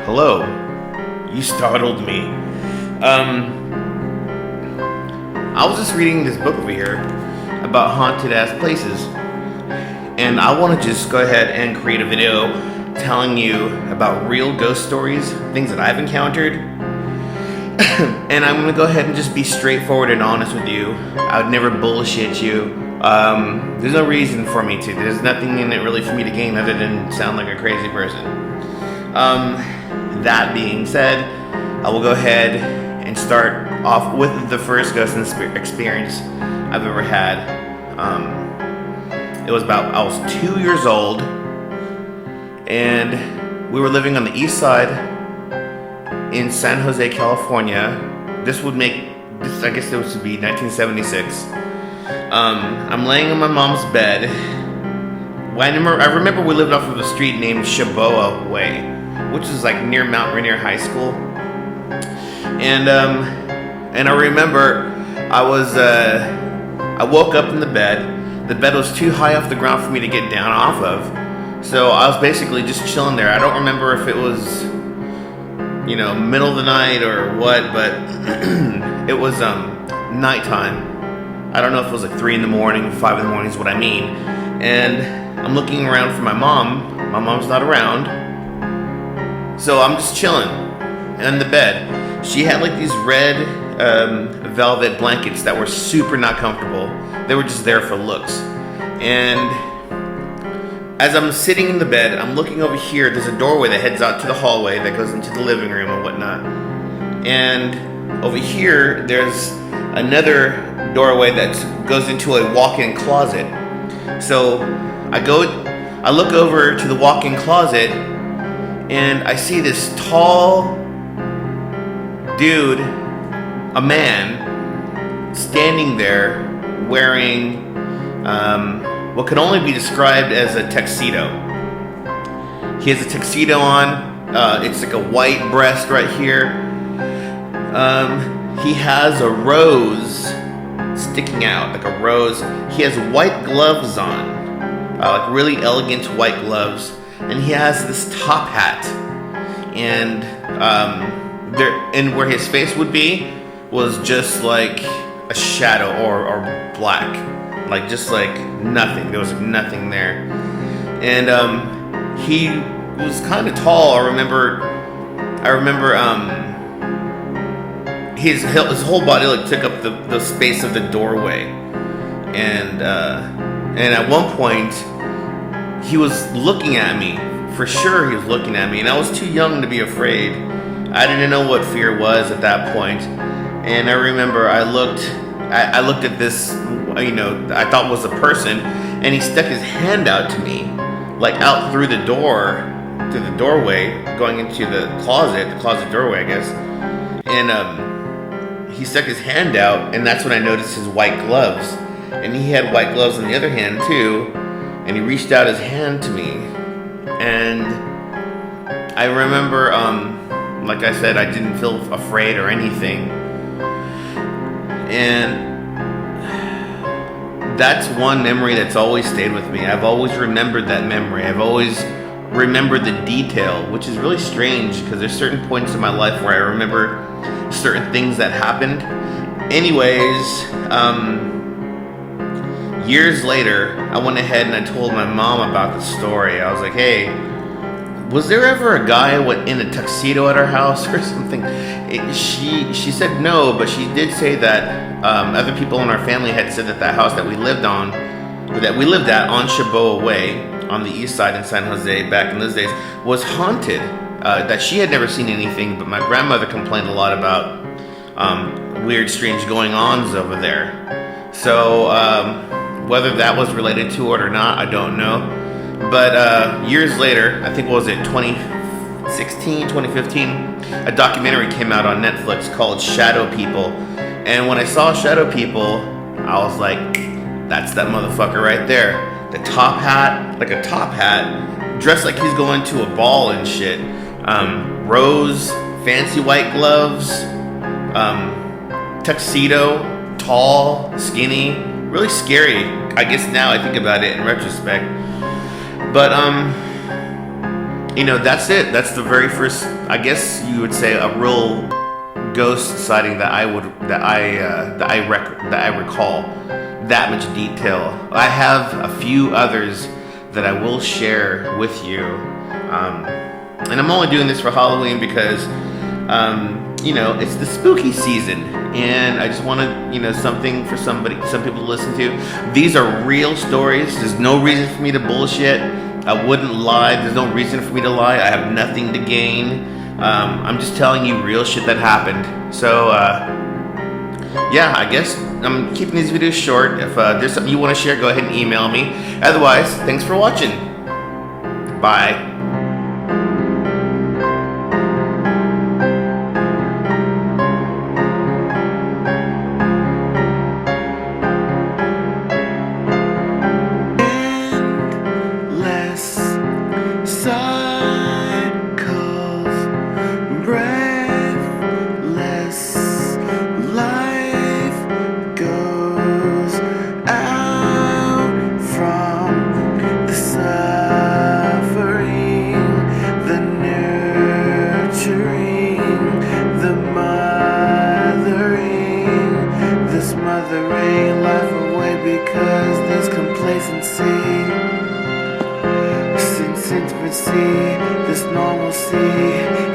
hello. You startled me. I was just reading this book over here about haunted ass places. And I want to just go ahead and create a video telling you about real ghost stories, things that I've encountered. And I'm going to go ahead and just be straightforward and honest with you. I would never bullshit you. There's no reason for me to. There's nothing in it really for me to gain other than sound like a crazy person. That being said, I will go ahead and start off with the first ghost experience I've ever had. I was 2 years old, and we were living on the east side in San Jose, California. I guess this would be 1976. I'm laying on my mom's bed. I remember we lived off of a street named Shaboa Way, which is like near Mount Rainier High School. And I remember I woke up in the bed. The bed was too high off the ground for me to get down off of. So I was basically just chilling there. I don't remember if it was, middle of the night or what, but it was nighttime. I don't know if it was like 3 in the morning, 5 in the morning is what I mean. And I'm looking around for my mom. My mom's not around. So I'm just chilling in the bed. She had like these red velvet blankets that were super not comfortable. They were just there for looks. And as I'm sitting in the bed, I'm looking over here. There's a doorway that heads out to the hallway that goes into the living room and whatnot. And over here, there's another doorway that goes into a walk-in closet. So I look over to the walk-in closet, and I see this tall dude, a man, standing there wearing what can only be described as a tuxedo. He has a tuxedo on. It's like a white breast right here. He has a rose sticking out, like a rose. He has white gloves on, like really elegant white gloves, and he has this top hat. And where his face would be was just like a shadow or black, like just like nothing. There was nothing there. And he was kind of tall. I remember his whole body like took up the space of the doorway. And at one point he was looking at me. For sure he was looking at me, and I was too young to be afraid. I didn't know what fear was at that point. And I remember I looked at this, I thought was a person, and he stuck his hand out to me, like out through the doorway, going into the closet doorway, I guess. And he stuck his hand out, and that's when I noticed his white gloves. And he had white gloves on the other hand too, and he reached out his hand to me. And I remember, like I said, I didn't feel afraid or anything. And that's one memory that's always stayed with me. I've always remembered that memory. I've always remembered the detail, which is really strange because there's certain points in my life where I remember certain things that happened. Anyways, years later, I went ahead and I told my mom about the story. I was like, hey, was there ever a guy in a tuxedo at our house or something? She said no, but she did say that other people in our family had said that house that we lived at on Shaboa Way on the east side in San Jose back in those days was haunted. That she had never seen anything, but my grandmother complained a lot about weird, strange going-ons over there. So whether that was related to it or not, I don't know. But years later, I think, 2016, 2015, a documentary came out on Netflix called Shadow People. And when I saw Shadow People, I was like, that's that motherfucker right there. The top hat, like a top hat, dressed like he's going to a ball and shit. Rose, fancy white gloves, tuxedo, tall, skinny, really scary. I guess now I think about it in retrospect. But That's it. That's the very first, I guess you would say, a real ghost sighting that I recall that much detail. I have a few others that I will share with you, and I'm only doing this for Halloween because it's the spooky season, and I just wanted something for some people to listen to. These are real stories. There's no reason for me to bullshit. I wouldn't lie. There's no reason for me to lie. I have nothing to gain. I'm just telling you real shit that happened. So, yeah, I guess I'm keeping these videos short. If there's something you want to share, go ahead and email me. Otherwise, thanks for watching. Bye. Smothering life away because there's complacency, since infancy, this normalcy.